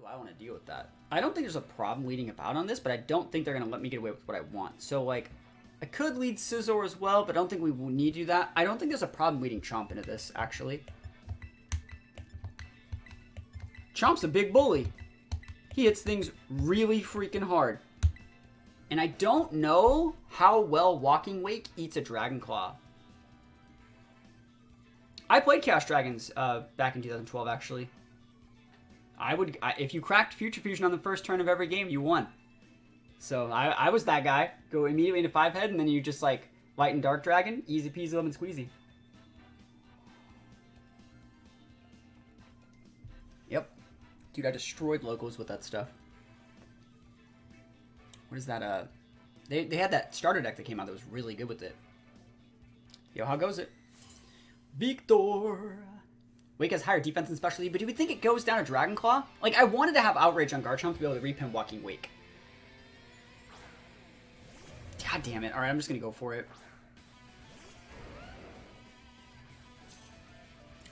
do I want to deal with that? I don't think there's a problem leading about on this, but I don't think they're going to let me get away with what I want. So, like, I could lead Scizor as well, but I don't think we will need to do that. I don't think there's a problem leading Chomp into this, actually. Chomp's a big bully. He hits things really freaking hard. And I don't know how well Walking Wake eats a Dragon Claw. I played Chaos Dragons back in 2012, actually. If you cracked Future Fusion on the first turn of every game, you won. So I was that guy. Go immediately into 5-head, and then you just like Light and Dark Dragon. Easy peasy lemon squeezy. Yep. Dude, I destroyed locals with that stuff. What is that? They had that starter deck that came out that was really good with it. Yo, how goes it? Victor! Wake has higher defense and specialty, but do we think it goes down to Dragon Claw? Like, I wanted to have Outrage on Garchomp to be able to repin Walking Wake. God damn it. Alright, I'm just gonna go for it.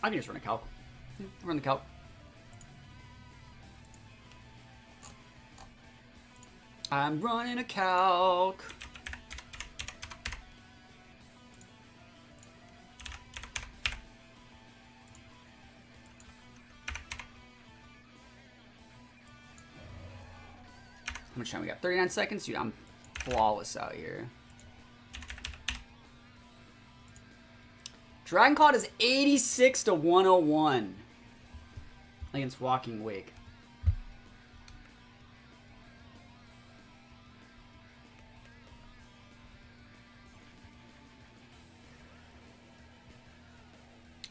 I can just run a Calc. Run the Calc. I'm running a Calc. How much time we got? 39 seconds? Dude, I'm flawless out here. Dragon Claw is 86 to 101 against Walking Wake.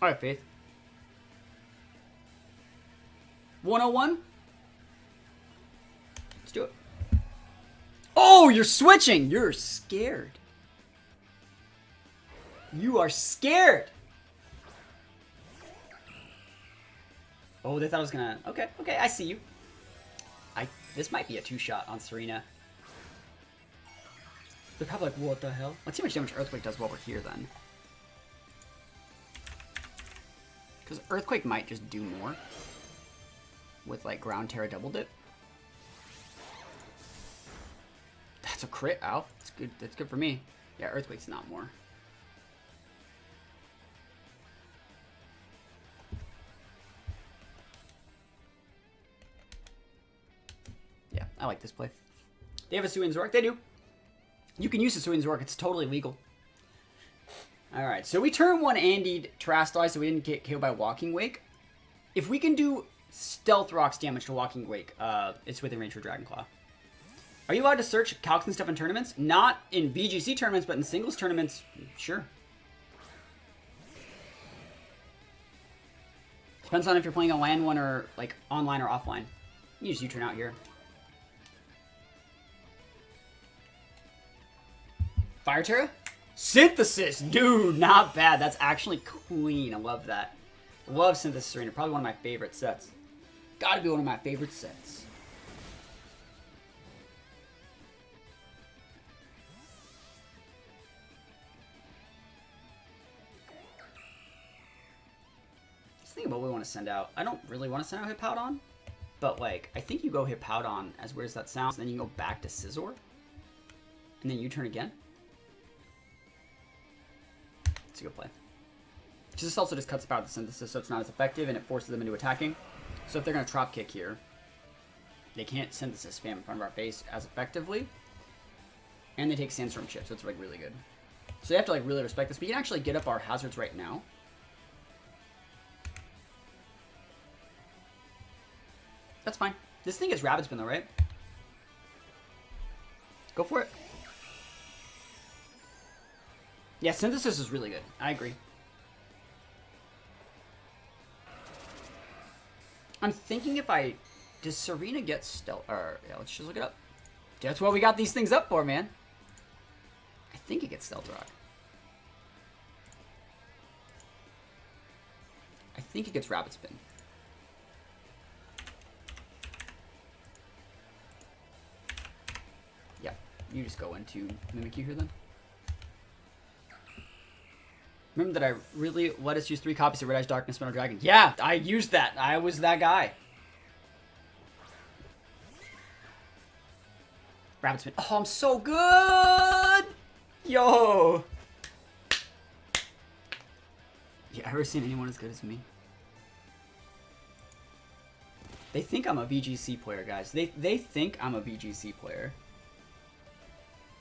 Alright, Faith. 101? Let's do it. Oh, you're switching! You're scared. You are scared! Oh, they thought I was gonna... Okay, I see you. This might be a two-shot on Serena. They're probably like, what the hell? Let's see how much damage Earthquake does while we're here, then. Because Earthquake might just do more with, like, Ground Terra Double Dip. That's a crit, ow. That's good. That's good for me. Yeah, Earthquake's not more. Yeah, I like this play. They have a Hisuian Zoroark? They do. You can use a Hisuian Zoroark. It's totally legal. Alright, so we turn one Andy Terastallize so we didn't get killed by Walking Wake. If we can do Stealth Rock's damage to Walking Wake, it's within range for Dragon Claw. Are you allowed to search calcs and stuff in tournaments? Not in VGC tournaments, but in singles tournaments, sure. Depends on if you're playing a LAN one or like online or offline. You just U-turn out here. Fire Terra? Synthesis! Dude, not bad. That's actually clean. I love that. I love Synthesis Arena. Probably one of my favorite sets. Gotta be one of my favorite sets. Just think about what we want to send out. I don't really want to send out Hippowdon, but like, I think you go Hippowdon as weird as that sounds, and then you go back to Scizor, and then you turn again. It's a good play. Because this also just cuts out the Synthesis, so it's not as effective, and it forces them into attacking. So if they're going to Trop Kick here, they can't Synthesis spam in front of our face as effectively. And they take Sandstorm Chip, so it's like really good. So they have to like really respect this. We can actually get up our hazards right now. That's fine. This thing is Rapid Spin though, right? Go for it. Yeah, Synthesis is really good. I agree. I'm thinking if I... Does Serena get Stealth... Or, yeah, let's just look it up. That's what we got these things up for, man. I think it gets Stealth Rock. I think it gets Rapid Spin. Yeah, you just go into Mimikyu here then. Remember that I really let us use 3 copies of Red Eyes Darkness Metal Dragon? Yeah, I used that. I was that guy. Rapid spin. Oh, I'm so good! Yo! You ever seen anyone as good as me? They think I'm a VGC player, guys. They think I'm a VGC player.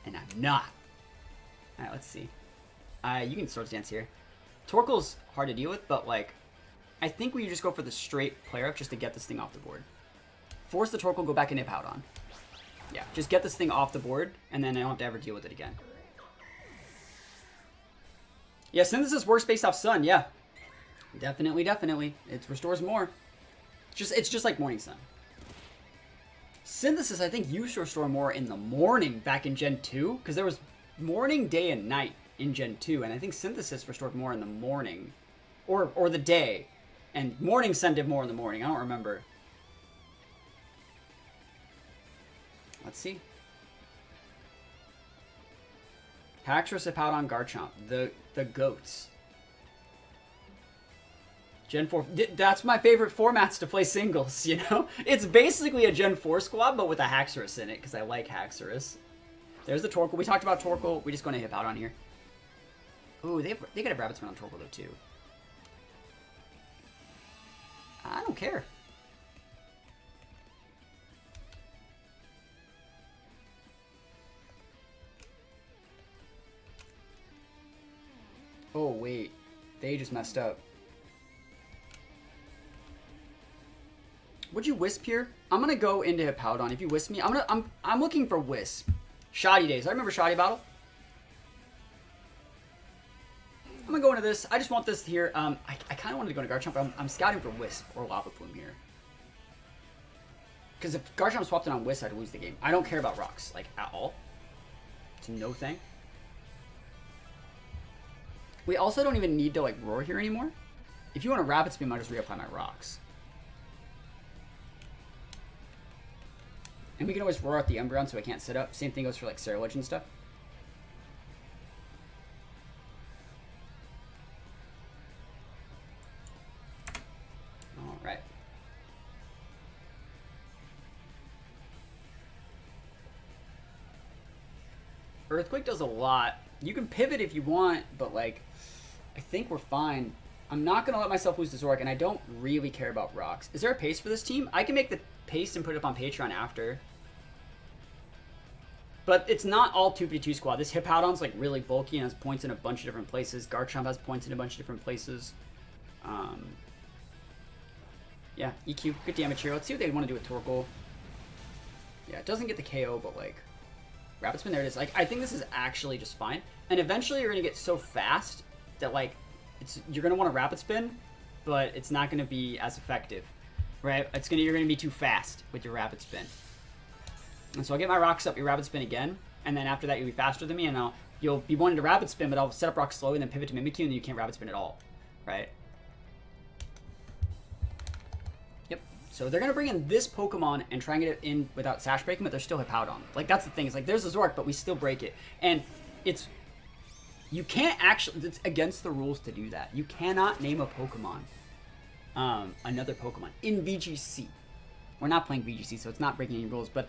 And I'm not. Alright, let's see. You can Swords Dance here. Torkoal's hard to deal with, but like, I think we just go for the straight player up just to get this thing off the board. Force the Torkoal, go back and Hippowdon. Yeah, just get this thing off the board, and then I don't have to ever deal with it again. Yeah, Synthesis works based off Sun, yeah. Definitely, definitely. It restores more. It's just like Morning Sun. Synthesis, I think, used to restore more in the morning back in Gen 2, because there was morning, day, and night in Gen 2, and I think Synthesis restored more in the morning, or the day, and Morning Sun did more in the morning. I don't remember. Let's see. Haxorus, Hippowdon, Garchomp, the goats. Gen 4, that's my favorite formats to play singles, you know? It's basically a Gen 4 squad, but with a Haxorus in it, because I like Haxorus. There's the Torkoal. We talked about Torkoal. We just going to Hippowdon here. Ooh, they could have Rabbit Spin on Torkoal, though, too. I don't care. Oh, wait. They just messed up. Would you Wisp here? I'm gonna go into Hippowdon. If you Wisp me, I'm looking for Wisp. Shoddy days. I remember Shoddy Battle. I'm gonna go into this. I just want this here. I kind of wanted to go into Garchomp, but I'm scouting for Wisp or Lava Plume here. Because if Garchomp swapped it on Wisp, I'd lose the game. I don't care about rocks, like, at all. It's a no thing. We also don't even need to, like, Roar here anymore. If you want a Rapid Spin, I'll just reapply my rocks. And we can always Roar out the Umbreon so I can't sit up. Same thing goes for, like, Cerulege and stuff. Alright. Earthquake does a lot. You can pivot if you want, but, like, I think we're fine. I'm not going to let myself lose to Zoroark, and I don't really care about rocks. Is there a paste for this team? I can make the paste and put it up on Patreon after. But it's not all 2v2 squad. This Hippowdon's, like, really bulky and has points in a bunch of different places. Garchomp has points in a bunch of different places. Yeah, EQ. Good damage here. Let's see what they want to do with Torkoal. Yeah, it doesn't get the KO, but, like, Rapid Spin, there it is. Like, I think this is actually just fine. And eventually you're going to get so fast that, like, you're going to want a Rapid Spin, but it's not going to be as effective, right? You're going to be too fast with your Rapid Spin. And so I'll get my rocks up, your Rapid Spin again, and then after that you'll be faster than me, and you'll be wanting to Rapid Spin, but I'll set up rocks slowly and then pivot to Mimikyu, and then you can't Rapid Spin at all, right? Yep. So they're going to bring in this Pokemon and try and get it in without Sash Breaking, but they're still Hippowdon. Like, that's the thing. It's like, there's a Zoroark, but we still break it. And you can't actually, it's against the rules to do that. You cannot name a Pokemon, another Pokemon, in VGC. We're not playing VGC, so it's not breaking any rules, but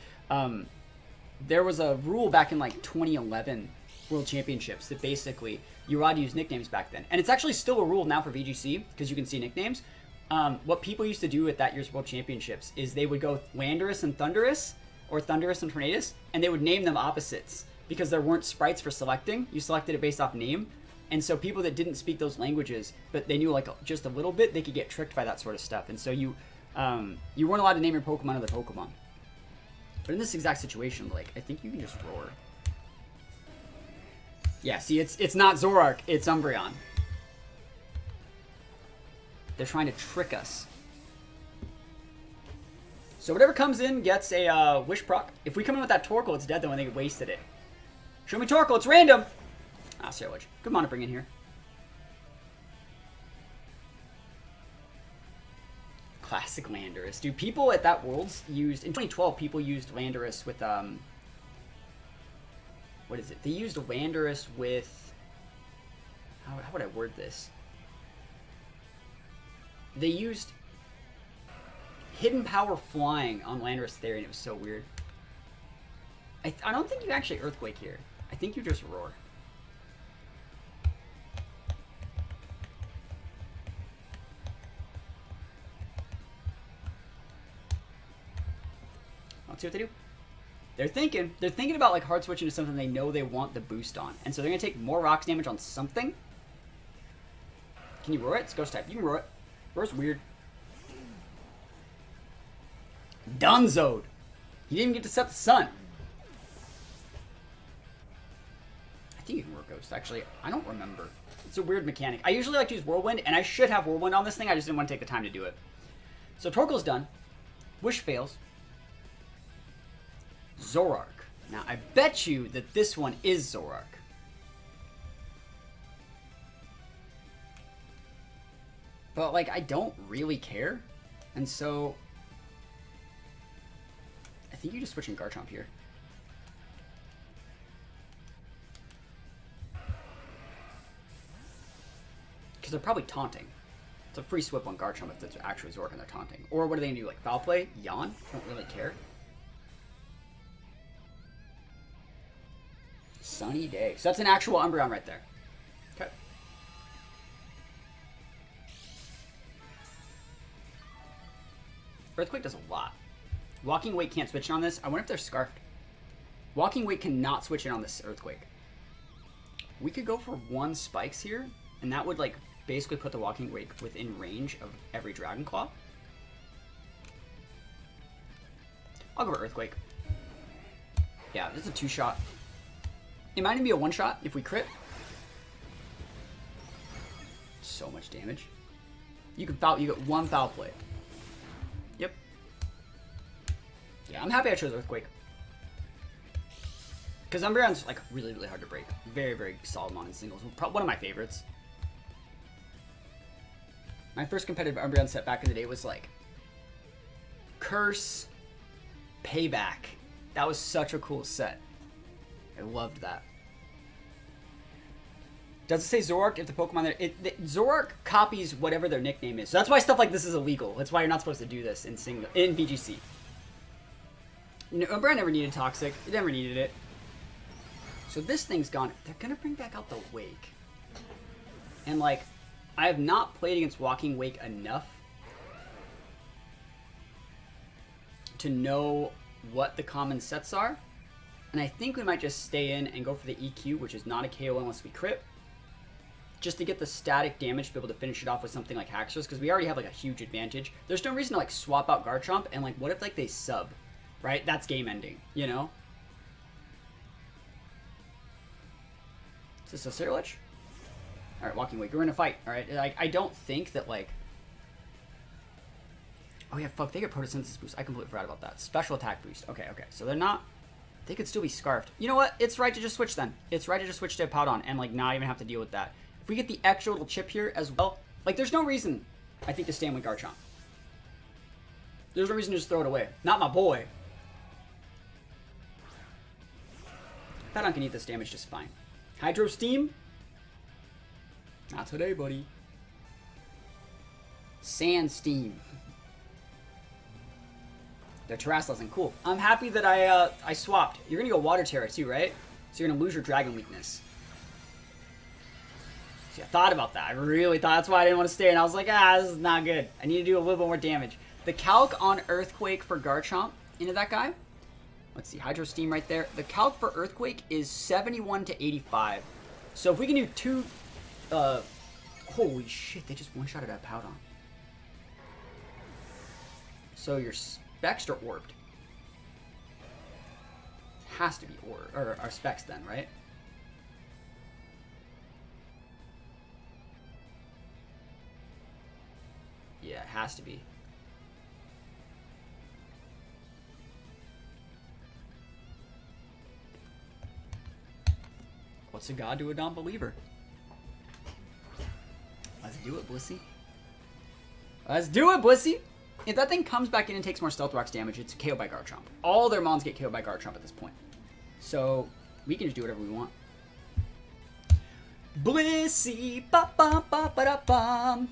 there was a rule back in, like, 2011 World Championships that basically you were allowed to use nicknames back then. And it's actually still a rule now for VGC, because you can see nicknames. What people used to do at that year's World Championships is they would go Landorus and Thundurus, or Thundurus and Tornadus, and they would name them opposites, because there weren't sprites for selecting. You selected it based off name. And so people that didn't speak those languages, but they knew, like, just a little bit, they could get tricked by that sort of stuff. And so you weren't allowed to name your Pokemon other Pokemon. But in this exact situation, like, I think you can just Roar. Yeah, see, it's not Zoroark, it's Umbreon. They're trying to trick us. So whatever comes in gets a Wish proc. If we come in with that Torkoal, it's dead though, and they wasted it. Show me Torkoal, it's random! Ah, Cerulege. Good mon to bring in here. Classic Landorus. Dude, people at that Worlds used... In 2012, people used Landorus with, what is it? They used Landorus with... How would I word this? They used Hidden Power Flying on Landorus Theory, and it was so weird. I don't think you actually Earthquake here. I think you just Roar. Let's see what they do. They're thinking about like hard switching to something they know they want the boost on. And so they're going to take more rocks damage on something. Can you roar it? It's ghost type. You can roar it. Roar's weird. Dunzoed. He didn't get to set the sun. I think you can roar ghost, actually. I don't remember. It's a weird mechanic. I usually like to use Whirlwind, and I should have Whirlwind on this thing. I just didn't want to take the time to do it. So Torkoal's done. Wish fails. Zoroark. Now, I bet you that this one is Zoroark. But, like, I don't really care. And so, I think you just switch in Garchomp here. Because they're probably taunting. It's a free swip on Garchomp if it's actually Zoroark and they're taunting. Or what are they going to do, like Foul Play? Yawn? Don't really care. Sunny day. So that's an actual Umbreon right there. Okay. Earthquake does a lot. Walking Weight can't switch in on this. I wonder if they're Scarfed. Walking Weight cannot switch in on this Earthquake. We could go for 1 Spikes here, and that would like basically put the Walking Weight within range of every Dragon Claw. I'll go for Earthquake. Yeah, this is a 2-shot. It might even be a 1-shot if we crit. So much damage. You get 1 Foul Play. Yep. Yeah, I'm happy I chose Earthquake. Because Umbreon's like really, really hard to break. Very, very solid mon in singles. One of my favorites. My first competitive Umbreon set back in the day was like Curse, Payback. That was such a cool set. I loved that. Does it say Zoroark if the Pokemon there? Zoroark copies whatever their nickname is. So that's why stuff like this is illegal. That's why you're not supposed to do this in VGC. No, Umbreon never needed Toxic. It never needed it. So this thing's gone. They're going to bring back out the Wake. And like, I have not played against Walking Wake enough to know what the common sets are. And I think we might just stay in and go for the EQ, which is not a KO unless we crit. Just to get the static damage to be able to finish it off with something like Haxorus, because we already have like a huge advantage. There's no reason to like swap out Garchomp, and like what if like they sub, right? That's game ending, you know? Is this a Sirlich? Alright, Walking Wake, we're in a fight, alright? Like, I don't think that like... Oh yeah, fuck, they get Photosynthesis boost. I completely forgot about that. Special attack boost. Okay, so they're not... They could still be Scarfed. You know what? It's right to just switch then. It's right to just switch to a Powdon and like not even have to deal with that. If we get the extra little chip here as well, like there's no reason, I think, to stand with Garchomp. There's no reason to just throw it away. Not my boy. Powdon can eat this damage just fine. Hydro Steam? Not today, buddy. Sand Steam. Their Terrastal isn't cool. I'm happy that I swapped. You're gonna go Water Terra too, right? So you're gonna lose your Dragon Weakness. See, I thought about that. I really thought. That's why I didn't want to stay. And I was like, this is not good. I need to do a little bit more damage. The calc on Earthquake for Garchomp into that guy. Let's see, Hydro Steam right there. The calc for Earthquake is 71 to 85. So if we can do 2... holy shit, they just one-shotted at Powdon. So your Specs are orbed. Has to be orbed. Or our Specs then, right? Yeah, it has to be. What's a god to a non-believer? Let's do it, Blissey. Let's do it, Blissey! If that thing comes back in and takes more Stealth Rocks damage, it's KO by Garchomp. All their mons get KO by Garchomp at this point. So, we can just do whatever we want. Blissey! Ba-bum-ba-ba-da-bum!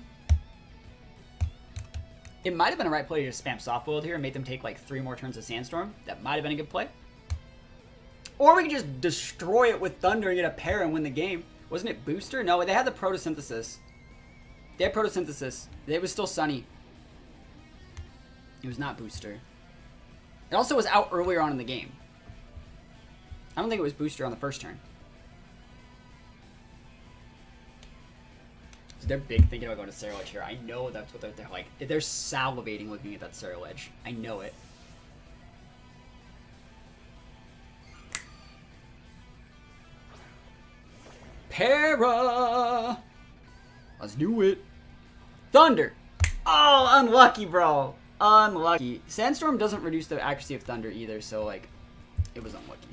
It might have been a right play to just spam Soft Boiled here and make them take like 3 more turns of Sandstorm. That might have been a good play. Or we can just destroy it with Thunder and get a pair and win the game. Wasn't it Booster? No, they had the Photosynthesis. They had Photosynthesis. It was still Sunny. It was not Booster. It also was out earlier on in the game. I don't think it was Booster on the first turn. So they're big thinking about going to Scarlet here. I know that's what they're like. They're salivating looking at that Scarlet. I know it. Para! Let's do it. Thunder! Oh, unlucky, bro. Unlucky. Sandstorm doesn't reduce the accuracy of Thunder either, so, like, it was unlucky.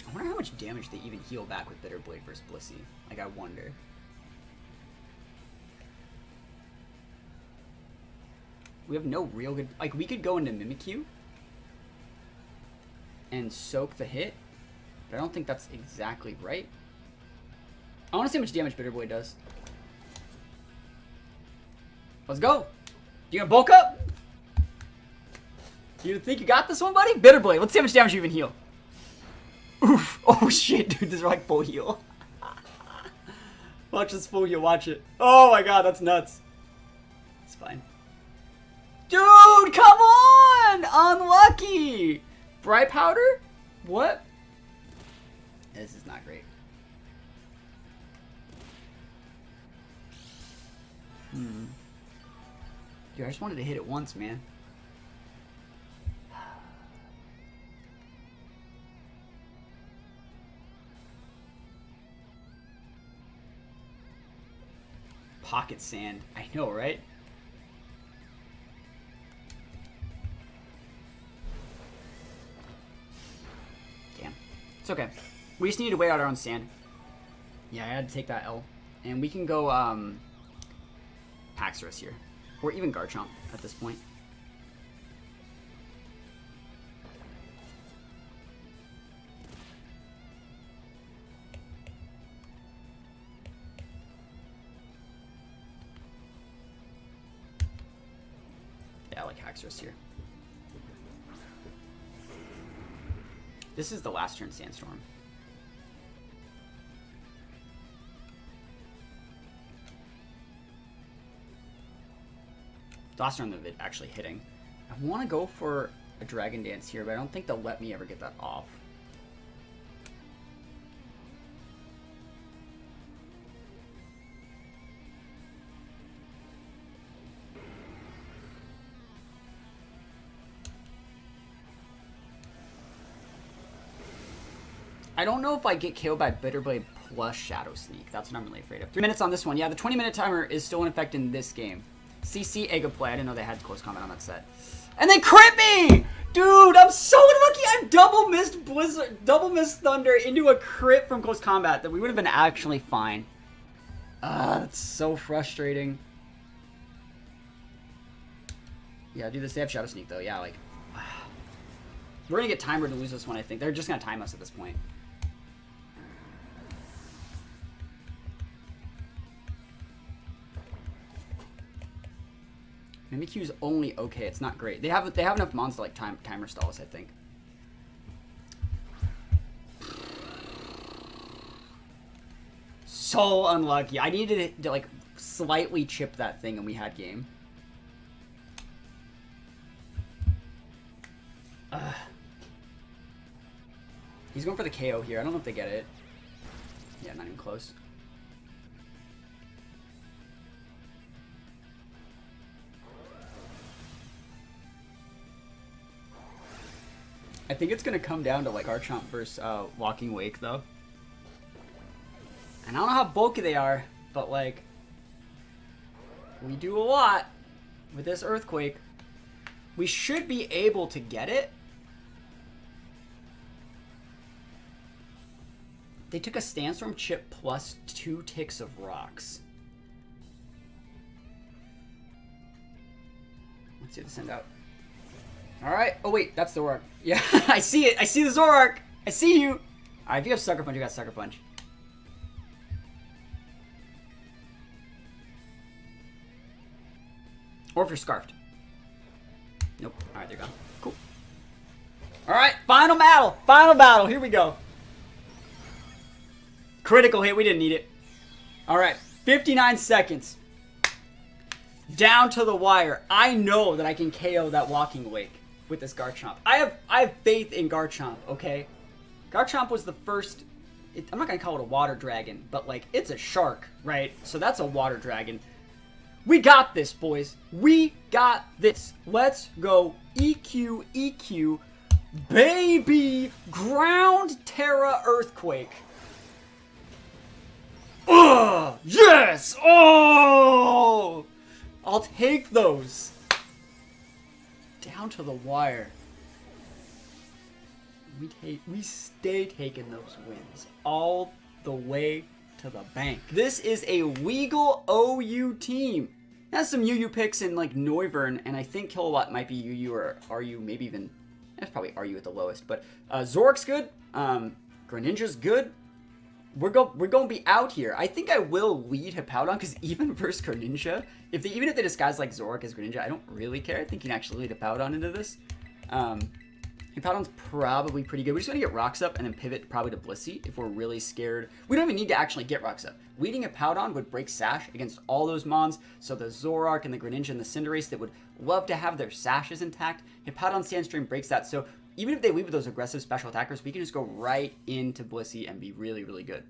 I wonder how much damage they even heal back with Bitter Blade versus Blissey. Like, I wonder. We have no real good... Like, we could go into Mimikyu and soak the hit, but I don't think that's exactly right. I want to see how much damage Bitter Blade does. Let's go. You gonna bulk up? You think you got this one, buddy? Bitter Blade. Let's see how much damage you even heal. Oof. Oh, shit, dude. These are like full heal. Watch this full heal. Watch it. Oh, my God. That's nuts. It's fine. Dude, come on. Unlucky. Bright Powder? What? This is not great. Dude, I just wanted to hit it once, man. Pocket Sand. I know, right? Damn. It's okay. We just need to wait out our own sand. Yeah, I had to take that L. And we can go, Haxorus here. Or even Garchomp at this point. Yeah, I like Haxorus here. This is the last turn Sandstorm. Last turn of it actually hitting. I want to go for a Dragon Dance here, but I don't think they'll let me ever get that off. I don't know if I get KO'd by Bitter Blade plus Shadow Sneak. That's what I'm really afraid of. 3 minutes on this one. Yeah, the 20-minute timer is still in effect in this game. CC Ega Play. I didn't know they had close combat on that set. And they crit me! Dude, I'm so unlucky. I double missed Blizzard, double missed Thunder into a crit from close combat that we would have been actually fine. That's so frustrating. Yeah, do this. They have Shadow Sneak though. Yeah, like we're gonna get timer to lose this one. I think they're just gonna time us at this point. Mimikyu's only okay. It's not great. They have enough mons to like timer stall us, I think. So unlucky. I needed to like slightly chip that thing, and we had game. He's going for the KO here. I don't know if they get it. Yeah, not even close. I think it's going to come down to like Garchomp versus Walking Wake though. And I don't know how bulky they are, but like we do a lot with this Earthquake. We should be able to get it. They took a Sandstorm chip plus 2 ticks of rocks. Let's see the send out. Alright. Oh, wait. That's the Zoroark. Yeah, I see it. I see the Zoroark. I see you. Alright, if you have Sucker Punch, you got Sucker Punch. Or if you're Scarfed. Nope. Alright, they're gone. Cool. Alright, final battle. Final battle. Here we go. Critical hit. We didn't need it. Alright, 59 seconds. Down to the wire. I know that I can KO that Walking Wake with this Garchomp. I have faith in Garchomp, okay? Garchomp was the first... I'm not going to call it a water dragon, but, like, it's a shark, right? So that's a water dragon. We got this, boys. We got this. Let's go. EQ, EQ. Baby! Ground Terra Earthquake. Ugh! Yes! Oh! I'll take those. Down to the wire. We stay taking those wins all the way to the bank. This is a Weagle OU team. Has some UU picks in like Noivern, and I think Kilowatt might be UU or RU, maybe even, that's probably RU at the lowest. But Zork's good. Greninja's good. We're going to be out here. I think I will lead Hippowdon, because even versus Greninja, even if they disguise like Zork as Greninja, I don't really care. I think you can actually lead Hippowdon into this. Hippowdon's probably pretty good. We just want to get rocks up and then pivot probably to Blissey if we're really scared. We don't even need to actually get rocks up. Leading Hippowdon would break Sash against all those Mons, so the Zoroark and the Greninja and the Cinderace that would love to have their Sashes intact, Hippowdon Sandstream breaks that, so even if they lead with those aggressive special attackers, we can just go right into Blissey and be really, really good.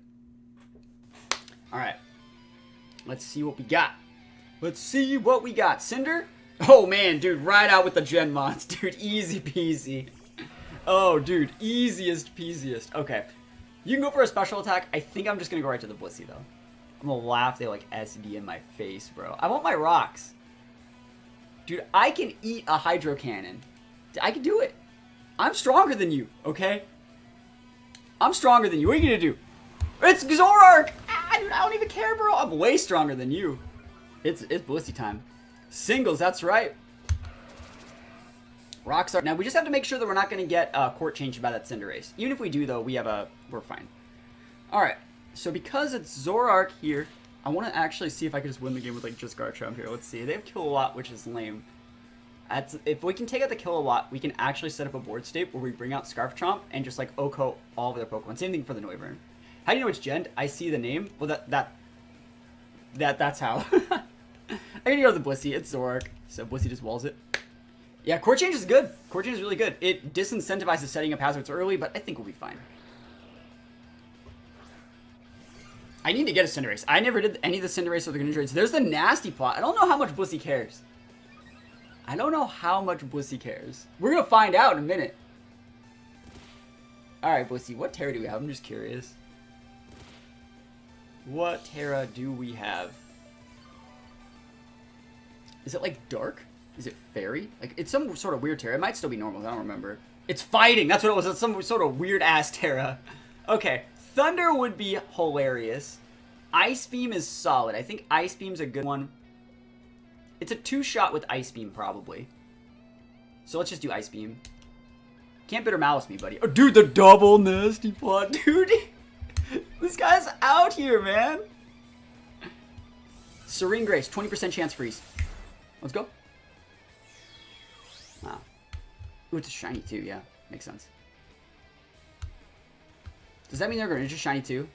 Alright. Let's see what we got. Let's see what we got. Cinder? Oh man, dude, right out with the Gen Mons. Dude, easy peasy. Oh, dude, easiest peasiest. Okay. You can go for a special attack. I think I'm just going to go right to the Blissey, though. I'm going to laugh. They like SD in my face, bro. I want my rocks. Dude, I can eat a Hydro Cannon. I can do it. I'm stronger than you, okay? I'm stronger than you. What are you going to do? It's Zoroark! Ah, dude, I don't even care, bro. I'm way stronger than you. It's Blissey time. Singles, that's right. Rocks are... Now, we just have to make sure that we're not going to get court changed by that Cinderace. Even if we do, though, we're fine. Alright, so because it's Zoroark here, I want to actually see if I can just win the game with, like, just Garchomp here. Let's see. They have Kilowatt, which is lame. If we can take out the Kilowatt, we can actually set up a board state where we bring out Scarf Chomp and just, like, Oko all of their Pokemon. Same thing for the Noivern. How do you know it's Gen? I see the name. Well, that's how. I can go to the Blissey. It's Zoroark. So Blissey just walls it. Yeah, Court Change is good. Court Change is really good. It disincentivizes setting up hazards early, but I think we'll be fine. I need to get a Cinderace. I never did any of the Cinderace or the Greninja. There's the nasty plot. I don't know how much Blissey cares. I don't know how much Blissey cares. We're going to find out in a minute. Alright, Blissey, what Terra do we have? I'm just curious. What Terra do we have? Is it like dark? Is it fairy? Like, it's some sort of weird Terra. It might still be normal. I don't remember. It's fighting. That's what it was. It's some sort of weird-ass Terra. Okay. Thunder would be hilarious. Ice Beam is solid. I think Ice Beam's a good one. It's a two-shot with Ice Beam, probably. So let's just do Ice Beam. Can't Bitter Malice me, buddy. Oh, dude, the double nasty plot. Dude, this guy's out here, man. Serene Grace, 20% chance freeze. Let's go. Wow. Ooh, it's a shiny too, yeah. Makes sense. Does that mean they're Greninja shiny too?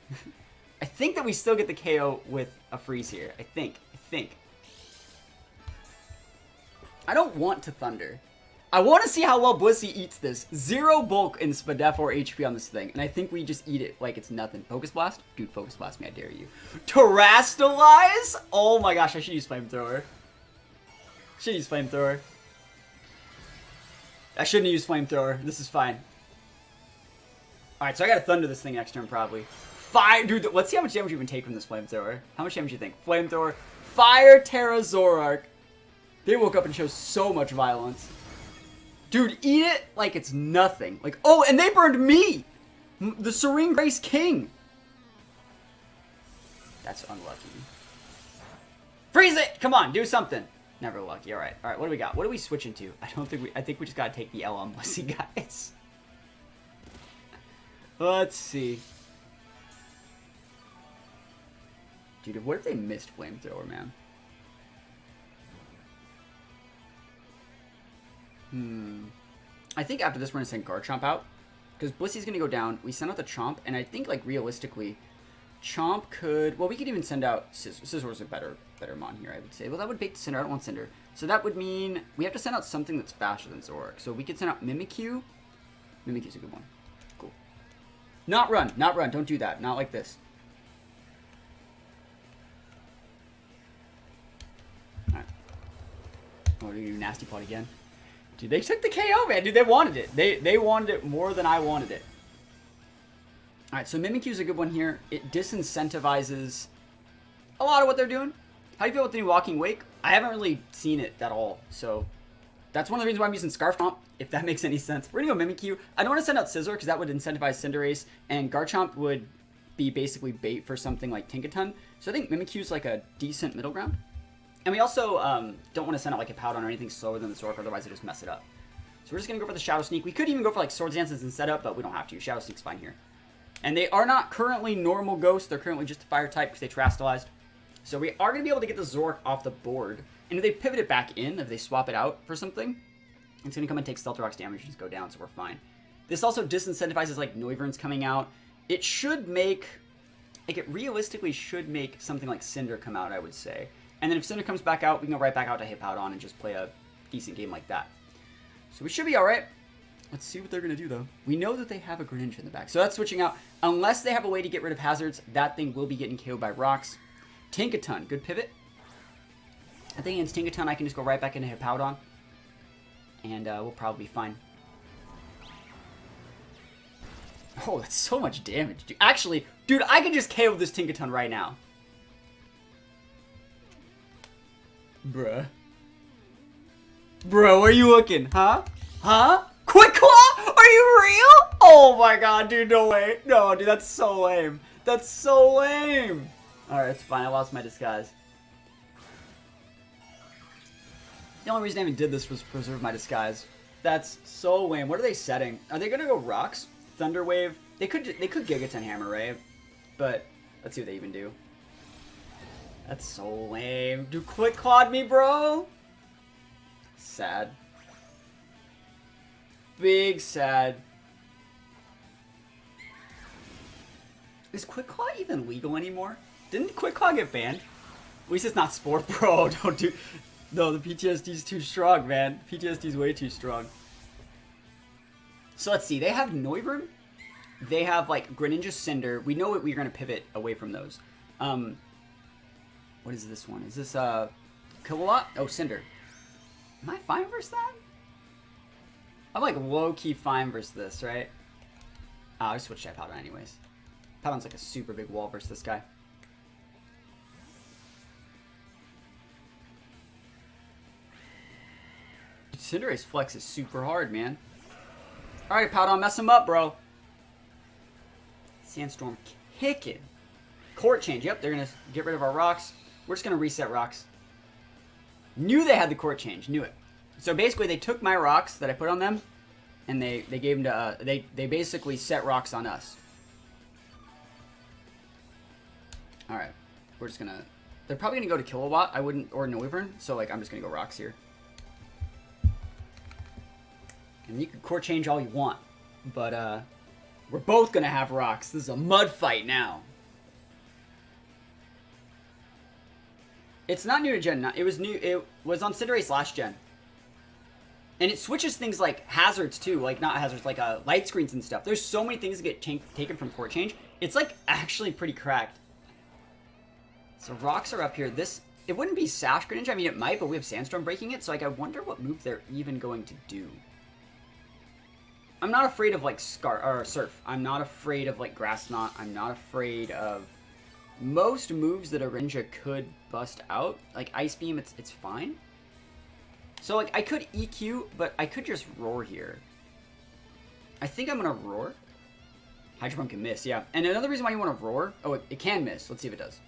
I think that we still get the KO with a freeze here. I think. I don't want to Thunder. I want to see how well Blissey eats this. 0 bulk and Spadef or HP on this thing. And I think we just eat it like it's nothing. Focus Blast? Dude, Focus Blast me, I dare you. Terrastalize? Oh my gosh, I should use Flamethrower. I shouldn't use Flamethrower. This is fine. Alright, so I gotta Thunder this thing next turn, probably. Fire! Dude, let's see how much damage we can take from this Flamethrower. How much damage do you think? Flamethrower. Fire Terra Zoroark. They woke up and chose so much violence. Dude, eat it like it's nothing. Like, oh, and they burned me! The Serene Grace King. That's unlucky. Freeze it! Come on, do something. Never lucky. Alright, what do we got? What are we switching to? I think we just gotta take the L on Blissey, guys. Let's see. Dude, what if they missed Flamethrower, man? I think after this we're going to send Garchomp out. Because Blissey's going to go down. We send out the Chomp. And I think, like, realistically, Chomp could... Well, we could even send out Scizor. Scizor's a better mon here, I would say. Well, that would bait Cinder. I don't want Cinder. So that would mean we have to send out something that's faster than Zoroark. So we could send out Mimikyu. Mimikyu's a good one. Cool. Not run. Not run. Don't do that. Not like this. Alright. Oh, we're going to do Nasty Pot again. Dude, they took the KO, man. Dude, they wanted it. They wanted it more than I wanted it. Alright, so Mimikyu's a good one here. It disincentivizes a lot of what they're doing. How do you feel with the new Walking Wake? I haven't really seen it at all, so that's one of the reasons why I'm using Scarf Comp, if that makes any sense. We're going to go Mimikyu. I don't want to send out Scizor, because that would incentivize Cinderace, and Garchomp would be basically bait for something like Tinkaton. So I think Mimikyu's like a decent middle ground. And we also don't want to send out like a Powdon or anything slower than the Zoroark, otherwise it just mess it up. So we're just going to go for the Shadow Sneak. We could even go for like Swords Dances and setup, but we don't have to. Shadow Sneak's fine here. And they are not currently normal ghosts. They're currently just a fire type because they Terastallized. So we are going to be able to get the Zoroark off the board. And if they pivot it back in, if they swap it out for something, it's going to come and take Stealth Rock's damage and just go down, so we're fine. This also disincentivizes like Noivern's coming out. It should make, like it realistically should make something like Cinder come out, I would say. And then if Cinder comes back out, we can go right back out to Hippowdon and just play a decent game like that. So we should be alright. Let's see what they're going to do, though. We know that they have a Greninja in the back. So that's switching out. Unless they have a way to get rid of hazards, that thing will be getting KO'd by rocks. Tinkaton, good pivot. I think against Tinkaton, I can just go right back into Hippowdon. And we'll probably be fine. Oh, that's so much damage, dude. Actually, dude, I can just KO this Tinkaton right now. Bruh. Bro, where you looking? Huh? Huh? Quick Claw? Are you real? Oh my god, dude, no way. No, dude, that's so lame. That's so lame. Alright, it's fine. I lost my disguise. The only reason I even did this was preserve my disguise. That's so lame. What are they setting? Are they gonna go Rocks? Thunder Wave? They could Gigaton Hammer, right? But let's see what they even do. That's so lame. Dude, Quick Clawed me, bro. Sad. Big sad. Is Quick Claw even legal anymore? Didn't Quick Claw get banned? At least it's not Sport, bro. Don't do... No, the PTSD's too strong, man. PTSD's way too strong. So let's see. They have Noivern. They have, like, Greninja Cinder. We know what we're going to pivot away from those. What is this one? Is this, Kilowatt? Oh, Cinder. Am I fine versus that? I'm, like, low-key fine versus this, right? Oh, I switched to Hippowdon anyways. Hippowdon's, like, a super big wall versus this guy. Cinderace flex is super hard, man. Alright, Hippowdon, mess him up, bro. Sandstorm kicking. Court change. Yep, they're going to get rid of our rocks. We're just going to reset rocks. Knew they had the court change. Knew it. So basically, they took my rocks that I put on them, and they gave them to, they basically set rocks on us. Alright. We're just going to, they're probably going to go to Kilowatt. I wouldn't, or Noivern. So, like, I'm just going to go rocks here. And you can court change all you want. But, we're both going to have rocks. This is a mud fight now. It's not new to Gen. It was new. It was on Cinderace last gen. And it switches things like hazards too. Like, not hazards, like light screens and stuff. There's so many things that get taken from court change. It's like actually pretty cracked. So rocks are up here. This, it wouldn't be Sash Greninja. I mean, it might, but we have Sandstorm breaking it. So like, I wonder what move they're even going to do. I'm not afraid of like Surf. I'm not afraid of like Grass Knot. I'm not afraid of most moves that a Greninja could bust out. Like Ice Beam, it's fine. So like I could EQ, but I could just Roar here. I think I'm gonna Roar. Hydro Pump can miss, yeah. And another reason why you want to Roar, oh, it can miss. Let's see if it does.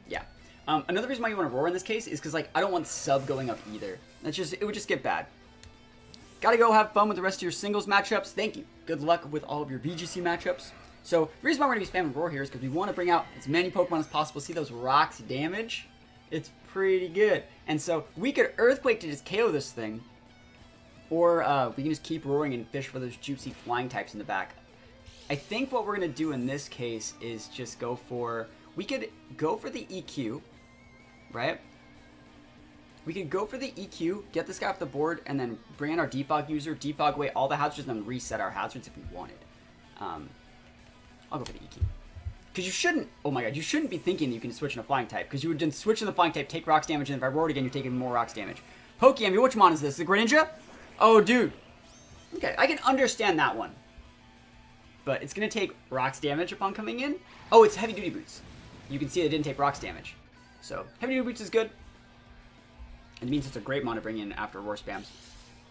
Yeah. Another reason why you want to Roar in this case is because like I don't want sub going up either. That's just, it would just get bad. Gotta go have fun with the rest of your singles matchups. Thank you. Good luck with all of your VGC matchups. So, the reason why we're going to be spamming Roar here is because we want to bring out as many Pokemon as possible. See those rocks damage? It's pretty good. And so, we could Earthquake to just KO this thing. Or we can just keep roaring and fish for those juicy flying types in the back. I think what we're going to do in this case is just go for... We could go for the EQ, right? We could go for the EQ, get this guy off the board, and then bring in our defog user, defog away all the hazards, and then reset our hazards if we wanted. I'll go for the EQ. Because you shouldn't... Oh my god, you shouldn't be thinking you can switch in a flying type. Because you would then switch in the flying type, take rocks damage, and if I roared again, you're taking more rocks damage. Pokemon, which mon is this? The Greninja? Oh, dude. Okay, I can understand that one. But it's going to take rocks damage upon coming in. Oh, it's heavy duty boots. You can see it didn't take rocks damage. So, heavy duty boots is good. It means it's a great mon to bring in after roar spams.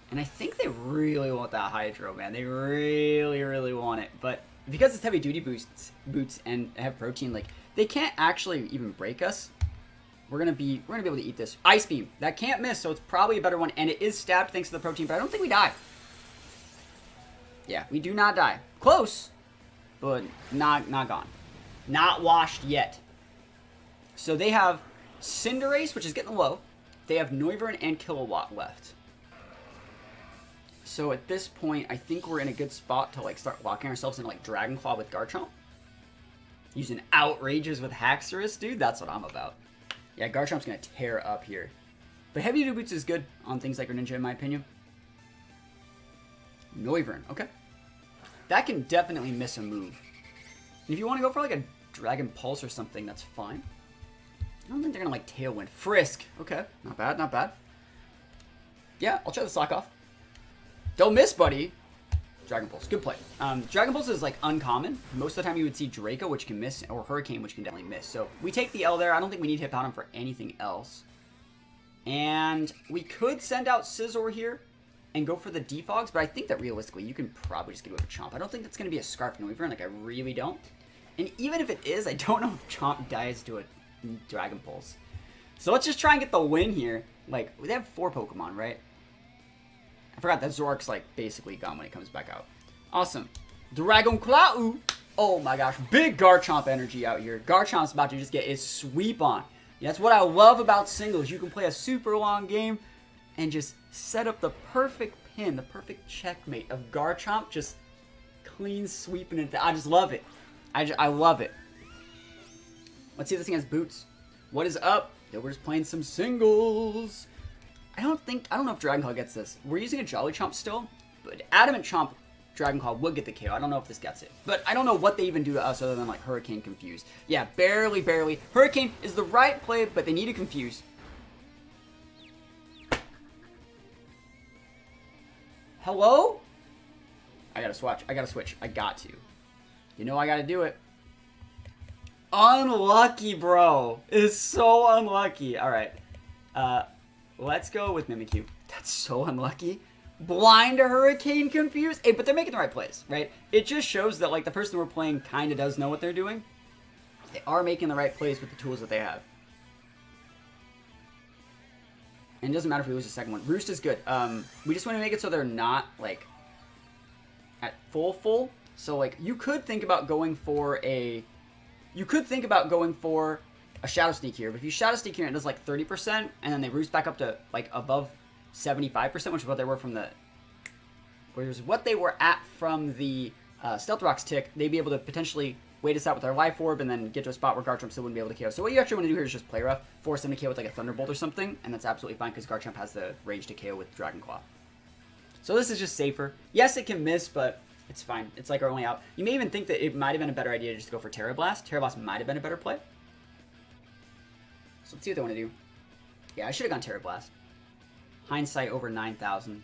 And I think they really want that Hydro, man. They really, really want it. But because it's heavy duty boots and have protein, like, they can't actually even break us. We're gonna be able to eat this. Ice Beam. That can't miss, so it's probably a better one. And it is stabbed thanks to the protein, but I don't think we die. Yeah, we do not die. Close, but not gone. Not washed yet. So they have Cinderace, which is getting low. They have Noivern and Kilowatt left. So at this point, I think we're in a good spot to like start locking ourselves into like Dragon Claw with Garchomp. Using Outrages with Haxorus, dude. That's what I'm about. Yeah, Garchomp's going to tear up here. But Heavy Duty Boots is good on things like Greninja, in my opinion. Noivern, okay. That can definitely miss a move. And if you want to go for like a Dragon Pulse or something, that's fine. I don't think they're going to like Tailwind. Frisk, okay. Not bad, not bad. Yeah, I'll try the Slack Off. Don't miss, buddy. Dragon Pulse, good play. Dragon Pulse is like uncommon. Most of the time you would see Draco, which can miss, or Hurricane, which can definitely miss. So we take the L there. I don't think we need Hippowdon for anything else. And we could send out Scizor here and go for the Defogs, but I think that realistically you can probably just get away with Chomp. I don't think that's going to be a Scarf Noivern, like I really don't. And even if it is, I don't know if Chomp dies to a Dragon Pulse. So let's just try and get the win here. Like, they have 4 Pokemon, right? I forgot that Zork's like basically gone when it comes back out. Awesome. Dragon Claw. Oh my gosh. Big Garchomp energy out here. Garchomp's about to just get his sweep on. That's what I love about singles. You can play a super long game and just set up the perfect pin, the perfect checkmate of Garchomp just clean sweeping it. I just love it. I love it. Let's see if this thing has boots. What is up? Yeah, we're just playing some singles. I don't know if Dragon Claw gets this. We're using a Jolly Chomp still, but Adamant Chomp Dragon Claw would get the KO. I don't know if this gets it. But I don't know what they even do to us other than like Hurricane Confuse. Yeah, barely, barely. Hurricane is the right play, but they need to confuse. Hello? I gotta switch. I gotta switch. I got to. You know I gotta do it. Unlucky, bro. It's so unlucky. Alright. Let's go with Mimikyu. That's so unlucky. Blind to Hurricane Confuse. Hey, but they're making the right plays, right? It just shows that like the person we're playing kind of does know what they're doing. They are making the right plays with the tools that they have. And it doesn't matter if we lose the second one. Roost is good. We just want to make it so they're not like at full. So like you could think about going for a Shadow Sneak here, but if you Shadow Sneak here, it does like 30%, and then they roost back up to like above 75%, which is what they were from the, Stealth Rock's tick. They'd be able to potentially wait us out with our Life Orb and then get to a spot where Garchomp still wouldn't be able to KO. So what you actually want to do here is just play rough, force them to KO with like a Thunderbolt or something, and that's absolutely fine because Garchomp has the range to KO with Dragon Claw. So this is just safer. Yes, it can miss, but it's fine. It's like our only out. You may even think that it might have been a better idea just to go for Terra Blast. Terra Blast might have been a better play. So let's see what they want to do. Yeah, I should have gone Terra Blast. Hindsight over 9,000.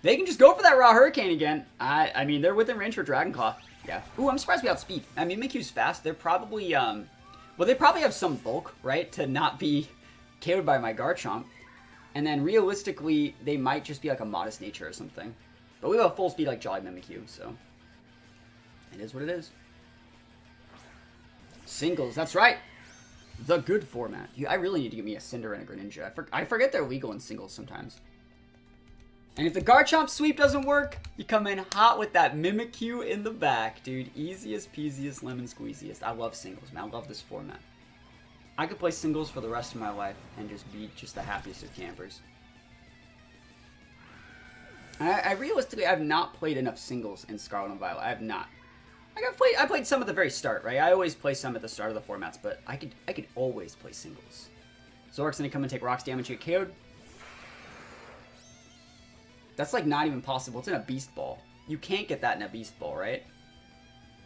They can just go for that Raw Hurricane again. I mean, they're within range for Dragon Claw. Yeah. Ooh, I'm surprised we outspeed. I mean, Mikyu's fast. They're probably, well, they probably have some bulk, right, to not be KO'd by my Garchomp. And then, realistically, they might just be like a Modest Nature or something. But we have a full speed like Jolly Mimikyu, so it is what it is. Singles, that's right. The good format. I really need to give me a Cinder and a Greninja. I forget they're legal in singles sometimes. And if the Garchomp sweep doesn't work, you come in hot with that Mimikyu in the back, dude. Easiest peasiest lemon squeeziest. I love singles, man. I love this format. I could play singles for the rest of my life and just be just the happiest of campers. I realistically, I have not played enough singles in Scarlet and Violet. I have not. I played some at the very start, right? I always play some at the start of the formats, but I could always play singles. Zork's gonna come and take rocks damage, get KO'd. That's like not even possible. It's in a Beast Ball. You can't get that in a Beast Ball, right?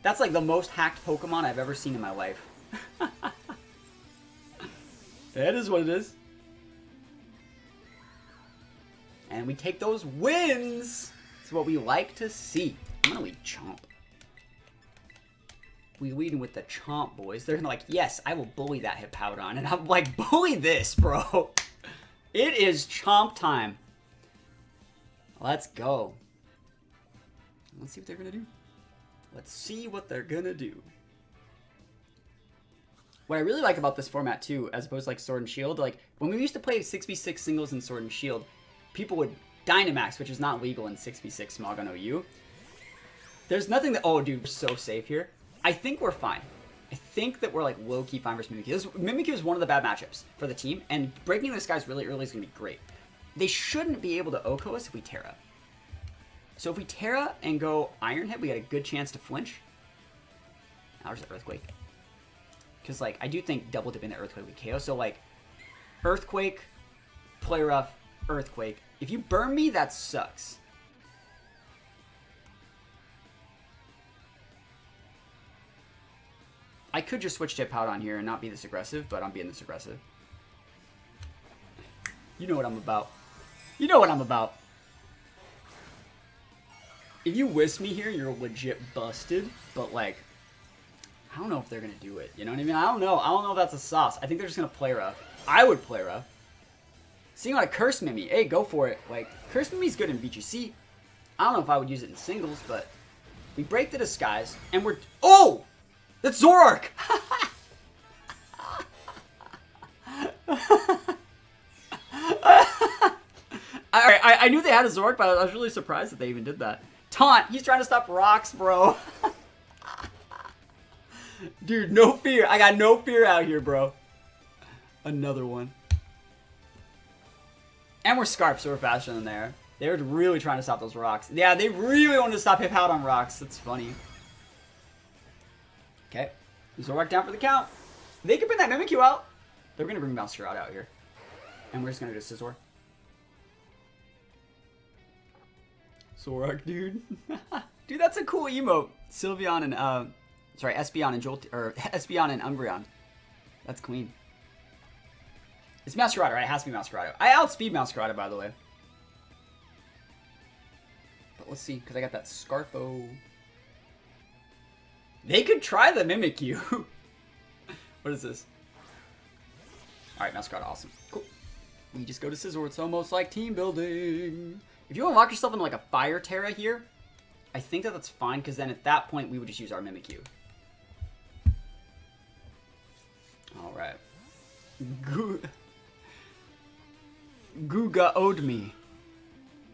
That's like the most hacked Pokemon I've ever seen in my life. That is what it is. And we take those wins. It's what we like to see. I'm gonna lead Chomp. We leading with the Chomp, boys. They're like, yes, I will bully that Hippowdon. And I'm like, bully this, bro. It is Chomp time. Let's go. Let's see what they're gonna do. Let's see what they're gonna do. What I really like about this format, too, as opposed to like Sword and Shield, like, when we used to play 6v6 singles in Sword and Shield, people would Dynamax, which is not legal in 6v6 Smogon OU. There's nothing that... Oh, dude, we're so safe here. I think we're fine. I think that we're, like, low-key fine versus Mimikyu. Mimikyu is one of the bad matchups for the team, and breaking this guy's really early is going to be great. They shouldn't be able to OHKO us if we Terra. So if we Terra and go Iron Hit, we got a good chance to flinch. Now there's the Earthquake. Because, like, I do think double dipping the Earthquake with KO. So, like, Earthquake, Play Rough, Earthquake. If you burn me, that sucks. I could just switch to Hippowdon here and not be this aggressive, but I'm being this aggressive. You know what I'm about. You know what I'm about. If you Wisp me here, you're legit busted. But, like, I don't know if they're going to do it. You know what I mean? I don't know. I don't know if that's a sauce. I think they're just going to Play Rough. I would Play Rough. Seeing how to Curse Mimi. Hey, go for it. Like, Curse Mimi's good in VGC. I don't know if I would use it in singles, but we break the disguise, and we're... Oh! That's Zoroark! I knew they had a Zoroark, but I was really surprised that they even did that. Taunt! He's trying to stop rocks, bro. Dude, no fear. I got no fear out here, bro. Another one. And we're Scarp, so we're faster than there. They were really trying to stop those rocks. Yeah, they really wanted to stop Hippowdon rocks. That's funny. Okay. Zoroark down for the count. They could bring that Mimikyu out. They're going to bring Masquerade out here. And we're just going to do Scizor. Zoroark, dude. Dude, that's a cool emote. Sylveon and, sorry, Espeon and or Espeon and Umbreon. That's clean. It's Masquerade, right? It has to be Masquerade. I outspeed Masquerade, by the way. But let's see, because I got that Scarfo. They could try the Mimikyu. What is this? Alright, Masquerade, awesome. Cool. We just go to Scizor. It's almost like team building. If you want to lock yourself into like a Fire Terra here, I think that that's fine, because then at that point, we would just use our Mimikyu. Alright. Guga owed me.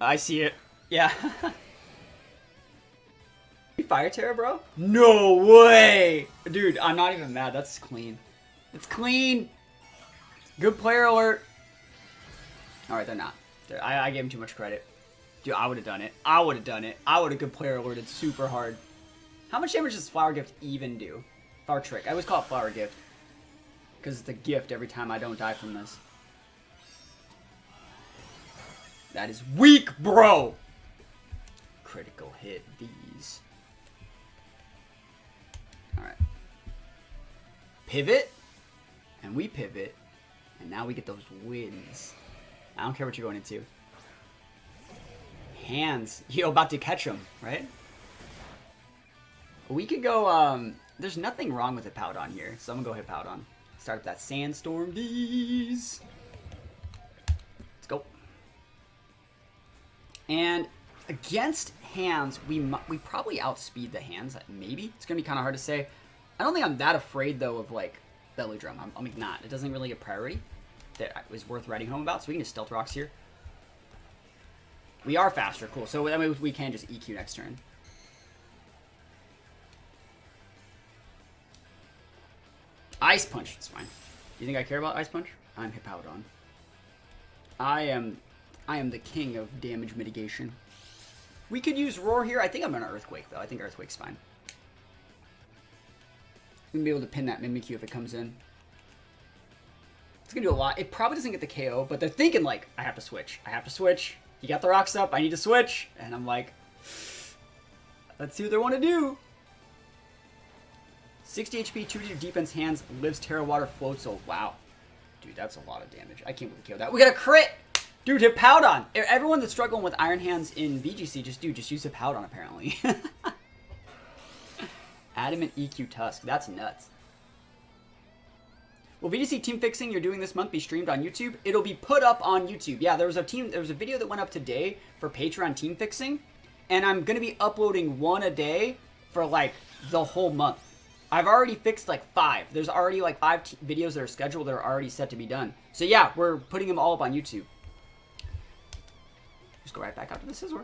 I see it. Yeah. Fire Terra, bro? No way! Dude, I'm not even mad. That's clean. It's clean! Good player alert. Alright, they're not. I gave him too much credit. Dude, I would have done it. I would have done it. I would have good player alerted super hard. How much damage does Flower Gift even do? Flower Trick. I always call it Flower Gift. Because it's a gift every time I don't die from this. That is weak, bro! Critical hit these. Alright. Pivot. And we pivot. And now we get those wins. I don't care what you're going into. Hands. Yo, about to catch them, right? We could go, there's nothing wrong with Hippowdon here. So I'm gonna go Hippowdon. Start up that Sandstorm D's. Let's go. And against hands, we probably outspeed the hands. Maybe. It's going to be kind of hard to say. I don't think I'm that afraid, though, of, like, Belly Drum. I'm like, not. It doesn't really get priority that was worth writing home about. So we can just Stealth Rocks here. We are faster. Cool. So I mean, we can just EQ next turn. Ice Punch. It's fine. Do you think I care about Ice Punch? I'm Hippowdon. I am the king of damage mitigation. We could use Roar here. I think I'm going to Earthquake, though. I think Earthquake's fine. I'm going to be able to pin that Mimikyu if it comes in. It's going to do a lot. It probably doesn't get the KO, but they're thinking, like, I have to switch. I have to switch. You got the rocks up. I need to switch. And I'm like, let's see what they want to do. 60 HP, 2 defense, hands, lives, Terra Water, floats. Oh, wow. Dude, that's a lot of damage. I can't believe we killed that. We got a crit! Dude, Hippowdon! Everyone that's struggling with Iron Hands in VGC, just use Hippowdon, apparently. Adamant EQ Tusk. That's nuts. Will VGC team fixing you're doing this month be streamed on YouTube? It'll be put up on YouTube. Yeah, there was a video that went up today for Patreon team fixing, and I'm gonna be uploading one a day for like the whole month. I've already fixed like 5. There's already like 5 videos that are scheduled that are already set to be done. So yeah, we're putting them all up on YouTube. Just go right back out to the Scizor.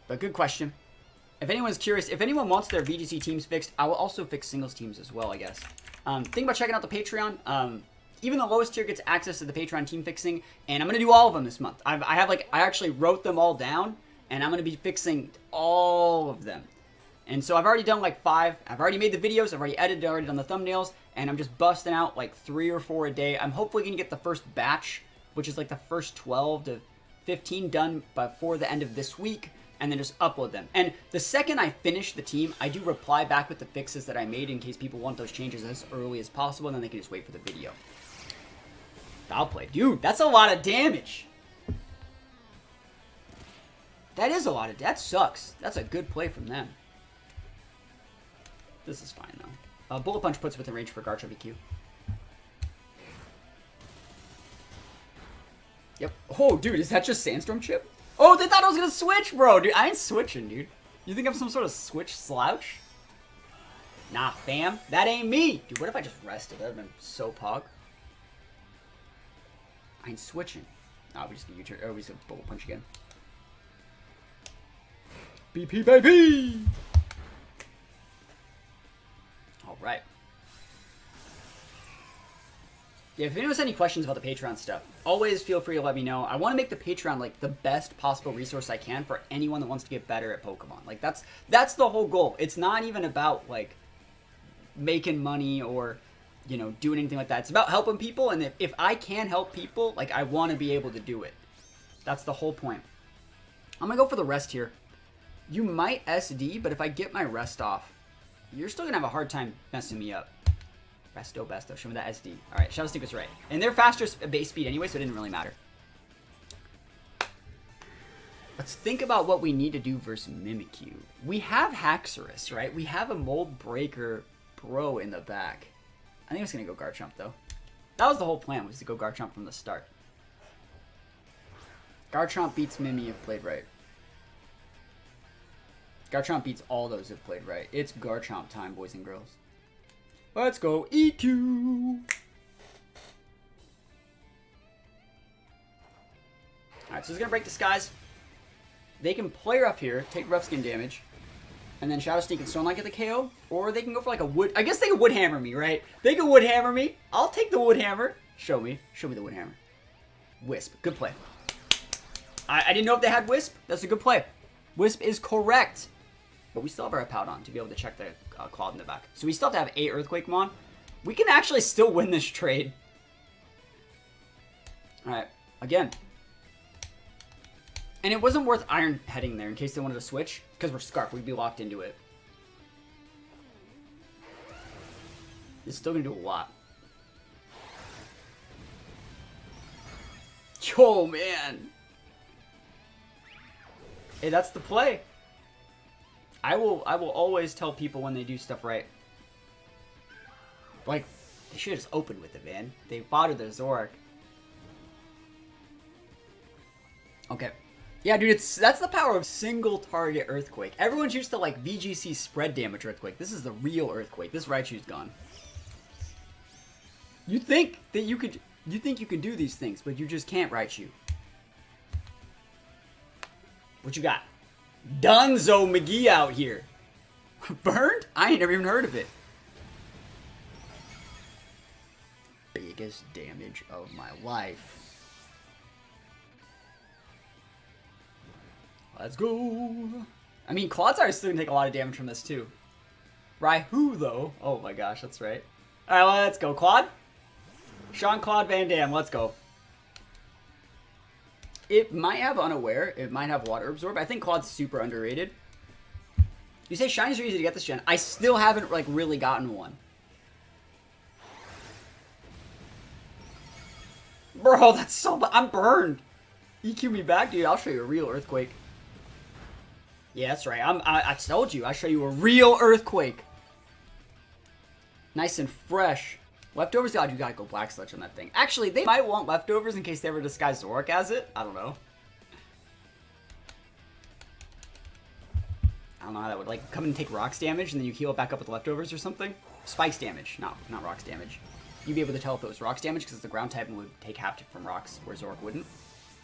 But good question. If anyone's curious, if anyone wants their VGC teams fixed, I will also fix singles teams as well, I guess. Think about checking out the Patreon. Even the lowest tier gets access to the Patreon team fixing, and I'm going to do all of them this month. I actually wrote them all down, and I'm going to be fixing all of them. And so I've already done like 5. I've already made the videos. I've already edited, already done the thumbnails, and I'm just busting out like 3 or 4 a day. I'm hopefully going to get the first batch, which is like the first 12 to 15 done before the end of this week, and then just upload them. And the second I finish the team, I do reply back with the fixes that I made in case people want those changes as early as possible, and then they can just wait for the video. Foul play. Dude, that's a lot of damage. That is a lot of... That sucks. That's a good play from them. This is fine, though. Bullet Punch puts within range for Garchomp EQ. Yep. Oh, dude, is that just Sandstorm Chip? Oh, they thought I was going to switch, bro. Dude, I ain't switching, dude. You think I'm some sort of switch slouch? Nah, fam. That ain't me. Dude, what if I just rested? That would have been so pog. I ain't switching. Nah, we just get U-turn. Oh, we just get Bullet Punch again. BP, baby! Alright. Yeah, if anyone has any questions about the Patreon stuff, always feel free to let me know. I want to make the Patreon like the best possible resource I can for anyone that wants to get better at Pokemon. Like that's the whole goal. It's not even about like making money or, you know, doing anything like that. It's about helping people, and if I can help people, like I want to be able to do it. That's the whole point. I'm gonna go for the rest here. You might SD, but if I get my rest off, you're still gonna have a hard time messing me up. Besto, show me that SD. Alright, Shadow Sneak was right. And they're faster base speed anyway, so it didn't really matter. Let's think about what we need to do versus Mimikyu. We have Haxorus, right? We have a Mold Breaker Bro in the back. I think it's gonna go Garchomp, though. That was the whole plan, was to go Garchomp from the start. Garchomp beats Mimi if played right. Garchomp beats all those if played right. It's Garchomp time, boys and girls. Let's go EQ. Alright, so it's gonna break Disguise. They can play rough here, take rough skin damage, and then Shadow Sneak and Stone Light get the KO, or they can go for like a wood. I guess they can Wood Hammer me, right? They can Wood Hammer me. I'll take the Wood Hammer. Show me the Wood Hammer. Wisp, good play. I didn't know if they had Wisp. That's a good play. Wisp is correct. But we still have our Hippowdon to be able to check the Cloud in the back. So we still have to have 8 Earthquake Mon. We can actually still win this trade. Alright, again. And it wasn't worth Iron heading there in case they wanted to switch. Because we're Scarf, we'd be locked into it. It's still going to do a lot. Yo, man. Hey, that's the play. I will always tell people when they do stuff right. Like, they should have just opened with it, man. They foddered their Zoroark. Okay. Yeah, dude, that's the power of single target Earthquake. Everyone's used to, like, VGC spread damage Earthquake. This is the real Earthquake. This Raichu's gone. You think that you could do these things, but you just can't, Raichu. What you got? Dunzo McGee out here. Burned? I ain't never even heard of it. Biggest damage of my life. Let's go. I mean, Claude's are still gonna take a lot of damage from this too. Raihu though. Oh my gosh, that's right. All right, let's go, Claude. Jean-Claude Van Damme, let's go. It might have Unaware. It might have Water Absorb. I think Claude's super underrated. You say shinies are easy to get this gen. I still haven't like really gotten one. Bro, that's so... I'm burned. EQ me back, dude. I'll show you a real earthquake. Yeah, that's right. I told you. I'll show you a real earthquake. Nice and fresh. Leftovers, God, you gotta go Black Sludge on that thing. Actually, they might want leftovers in case they ever disguise Zoroark as it. I don't know. I don't know how that would, like, come and take rocks damage and then you heal it back up with leftovers or something. Spikes damage, not rocks damage. You'd be able to tell if it was rocks damage because the ground type would take half from rocks, where Zoroark wouldn't.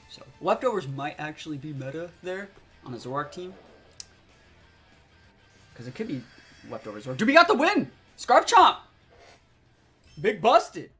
So, leftovers might actually be meta there on a Zoroark team. Because it could be leftovers. Dude, we got the win! Scarf Chomp! Big busted!